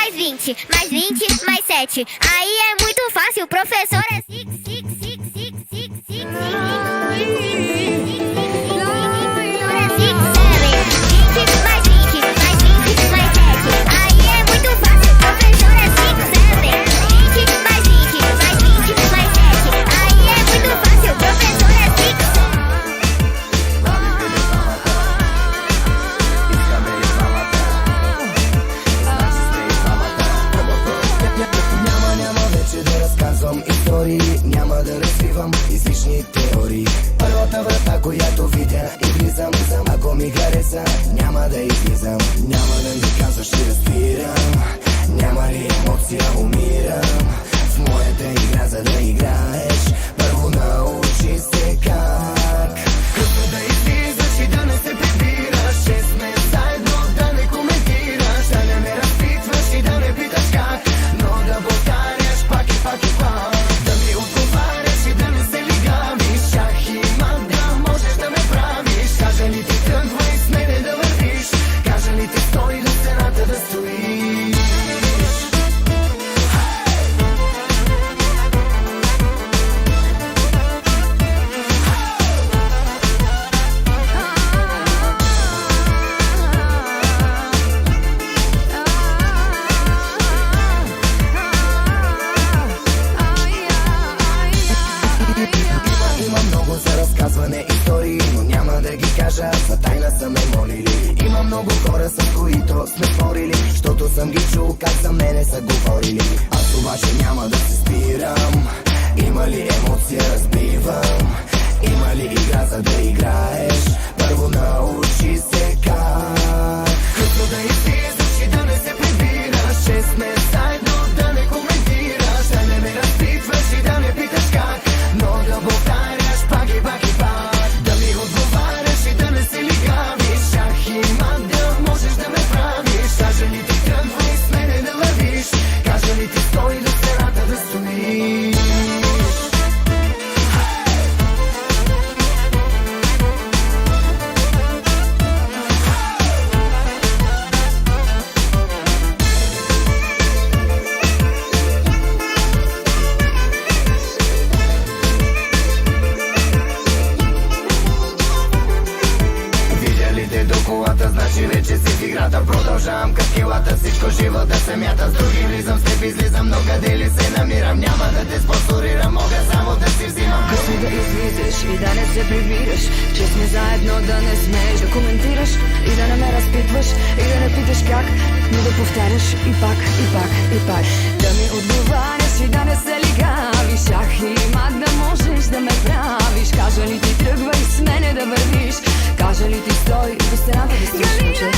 mais 20, mais 20, mais 7. Aí é muito fácil, o professor é няма да развивам излишни теории. Първата врата, която видя и влизам, ако ми хареса, няма да излизам. Няма да ми казваш и разбирам, няма ли емоция, умирам. В моята игра, за да играеш, първо научи се как. Късно да излизаш и да не се прибираш, че сме заедно, да не коментираш, да не ме разпитваш и да не питаш как, но да повтаряш пак и пак и пак. Истории, но няма да ги кажа, за тайна са ме молили. Има много хора, с които сме спорили, защото съм ги чул как за мене са говорили. Аз обаче няма да се спирам. Има ли емоция, разбивам. Има ли игра, за да играеш, първо научи се как. Късно да излизаш и да не се прибираш, че сме заедно, да не коментираш, да не ме разпитваш и да не питаш как, но да повтаряш пак и пак и пак. Значи вече си в играта, продължавам като килата, всичко живо да се мята. С други влизам, с теб излизам, но къде ли се намирам, няма да те спонсорирам, мога само да си взимам. Късно да излизаш и да не се прибираш, че сме заедно, да не смееш да коментираш и да не ме разпитваш и да не питаш как, но да повтаряш и пак, и пак, и пак. Да ми отговаряш и да не се лигавиш, ах и мак да можеш да ме правиш. Кажа ли ти тръгвай с мене да вървиш, кажа ли ти стой до стената да стоиш, момче.